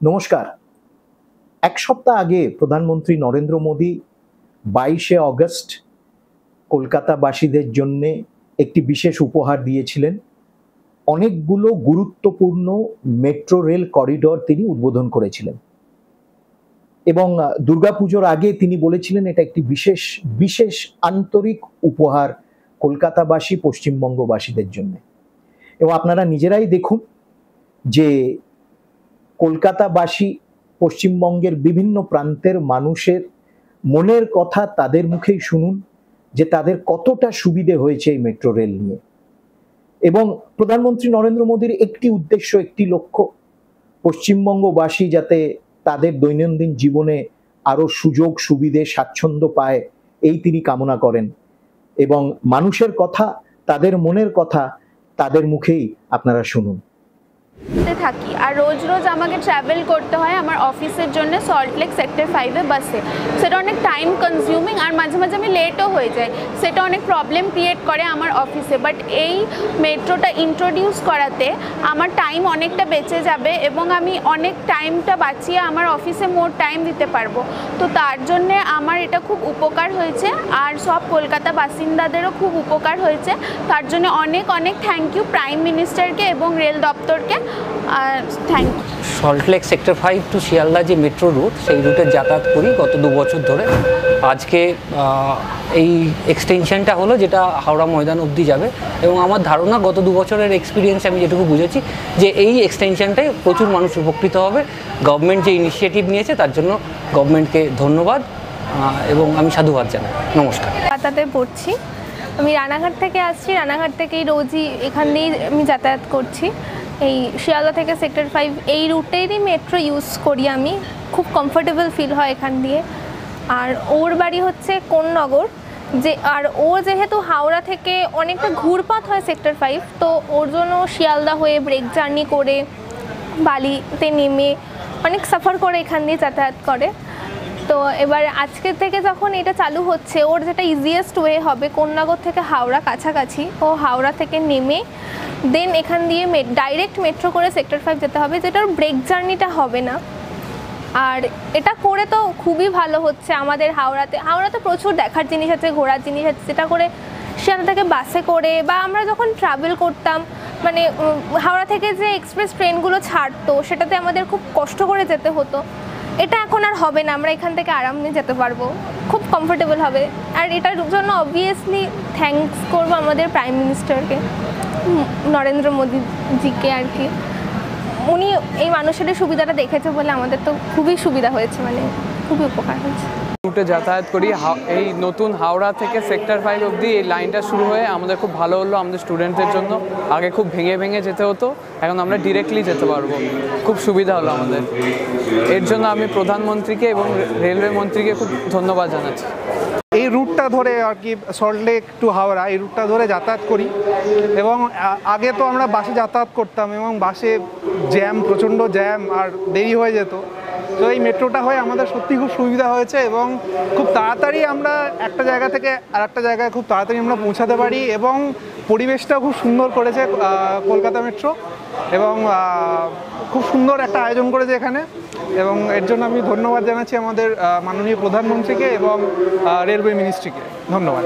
নমস্কার। এক সপ্তাহ আগে প্রধানমন্ত্রী নরেন্দ্র মোদী 22শে অগস্ট কলকাতাবাসীদের জন্যে একটি বিশেষ উপহার দিয়েছিলেন। অনেকগুলো গুরুত্বপূর্ণ মেট্রো রেল করিডোর তিনি উদ্বোধন করেছিলেন এবং দুর্গাপুজোর আগে তিনি বলেছিলেন এটা একটি বিশেষ আন্তরিক উপহার কলকাতাবাসী, পশ্চিমবঙ্গবাসীদের জন্য। এবং আপনারা নিজেরাই দেখুন যে কলকাতাবাসী, পশ্চিমবঙ্গের বিভিন্ন প্রান্তের মানুষের মনের কথা তাদের মুখেই শুনুন যে তাদের কতটা সুবিধে হয়েছে এই মেট্রো রেল নিয়ে। এবং প্রধানমন্ত্রী নরেন্দ্র মোদীর একটি উদ্দেশ্য, একটি লক্ষ্য, পশ্চিমবঙ্গবাসী যাতে তাদের দৈনন্দিন জীবনে আরো সুযোগ সুবিধে স্বাচ্ছন্দ্য পায়, এই তিনি কামনা করেন। এবং মানুষের কথা, তাদের মনের কথা তাদের মুখেই আপনারা শুনুন। থাকি আর রোজ রোজ আমাকে ট্রাভেল করতে হয় আমার অফিসের জন্য সল্টলেক সেক্টর 5-এ বাসে। সেটা অনেক টাইম কনজিউমিং আর মাঝে মাঝে আমি লেটও হয়ে যাই, সেটা অনেক প্রবলেম ক্রিয়েট করে আমার অফিসে। বাট এই মেট্রোটা ইন্ট্রোডিউস করাতে আমার টাইম অনেকটা বেঁচে যাবে এবং আমি অনেক টাইমটা বাঁচিয়ে আমার অফিসে মোর টাইম দিতে পারবো। তো তার জন্যে আমার এটা খুব উপকার হয়েছে আর সব কলকাতা বাসিন্দাদেরও খুব উপকার হয়েছে। তার জন্য অনেক অনেক থ্যাংক ইউ প্রাইম মিনিস্টারকে এবং রেল দপ্তরকে। Thank you. Salt Lake sector 5 to Sealdah যে মেট্রো রুট, সেই রুটে যাতায়াত করি গত 2 বছর ধরে। আজকে এই এক্সটেনশনটা হলো যেটা হাওড়া ময়দান অবধি যাবে এবং আমার ধারণা গত 2 বছরের এক্সপিরিয়েন্স আমি যেটুকু বুঝেছি যে এই এক্সটেনশনটায় প্রচুর মানুষ উপকৃত হবে। গভর্নমেন্ট যে ইনিশিয়েটিভ নিয়েছে তার জন্য গভর্নমেন্টকে ধন্যবাদ এবং আমি সাধুবাদ জানাই। নমস্কার। কলকাতাতে পড়ছি, আমি রানাঘাট থেকে আসছি। রানাঘাট থেকেই রোজই এখান দিয়েই আমি যাতায়াত করছি। এই শিয়ালদা থেকে সেক্টর 5 এই রুটেরই মেট্রো ইউজ করি আমি। খুব কমফোর্টেবল ফিল হয় এখান দিয়ে। আর ওর বাড়ি হচ্ছে কোন্নগর, আর ও যেহেতু হাওড়া থেকে অনেকটা ঘুরপথ হয় সেক্টর 5, তো ওর জন্য শিয়ালদা হয়ে ব্রেক জার্নি করে বালিতে নেমে অনেক সাফার করে এখান দিয়ে যাতায়াত করে। তো এবার আজকের থেকে যখন এটা চালু হচ্ছে, ওর যেটা ইজিয়েস্ট ওয়ে হবে কোন্নগর থেকে হাওড়া কাছাকাছি, ও হাওড়া থেকে নেমে দেন এখান দিয়ে ডাইরেক্ট মেট্রো করে সেক্টর 5 যেতে হবে, যেটার ব্রেক জার্নিটা হবে না। আর এটা করে তো খুবই ভালো হচ্ছে আমাদের হাওড়াতে প্রচুর দেখার জিনিস আছে, ঘোরার জিনিস আছে, যেটা করে সেখান থেকে বাসে করে বা আমরা যখন ট্রাভেল করতাম, মানে হাওড়া থেকে যে এক্সপ্রেস ট্রেনগুলো ছাড়তো সেটাতে আমাদের খুব কষ্ট করে যেতে হতো। এটা এখন আর হবে না, আমরা এখান থেকে আরামে যেতে পারবো, খুব কমফোর্টেবল হবে। আর এটার জন্য অবভিয়াসলি থ্যাঙ্কস করবো আমাদের প্রাইম মিনিস্টারকে, নরেন্দ্র মোদীজিকে আর কি। উনি এই মানুষের সুবিধাটা দেখেছে বলে আমাদের তো খুবই সুবিধা হয়েছে, মানে খুবই উপকার হয়েছে। রুটে যাতায়াত করি, এই নতুন হাওড়া থেকে সেক্টর 5 অবধি এই লাইনটা শুরু হয়ে আমাদের খুব ভালো হলো আমাদের স্টুডেন্টদের জন্য। আগে খুব ভেঙে ভেঙে যেতে হতো, এখন আমরা ডিরেক্টলি যেতে পারবো, খুব সুবিধা হলো আমাদের। এর জন্য আমি প্রধানমন্ত্রীকে এবং রেলওয়ে মন্ত্রীকে খুব ধন্যবাদ জানাচ্ছি। এই রুটটা ধরে আর কি সল্টলেক টু হাওড়া এই রুটটা ধরে যাতায়াত করি এবং আগে তো আমরা বাসে যাতায়াত করতাম এবং বাসে প্রচণ্ড জ্যাম আর দেরি হয়ে যেত। তো এই মেট্রোটা হয়ে আমাদের সত্যি খুব সুবিধা হয়েছে এবং খুব তাড়াতাড়ি আমরা একটা জায়গা থেকে আর একটা জায়গায় খুব তাড়াতাড়ি আমরা পৌঁছাতে পারি এবং পরিবেশটাও খুব সুন্দর করেছে কলকাতা মেট্রো এবং খুব সুন্দর একটা আয়োজন করেছে এখানে। এবং এর জন্য আমি ধন্যবাদ জানাচ্ছি আমাদের মাননীয় প্রধানমন্ত্রীকে এবং রেলওয়ে মিনিস্ট্রিকে। ধন্যবাদ।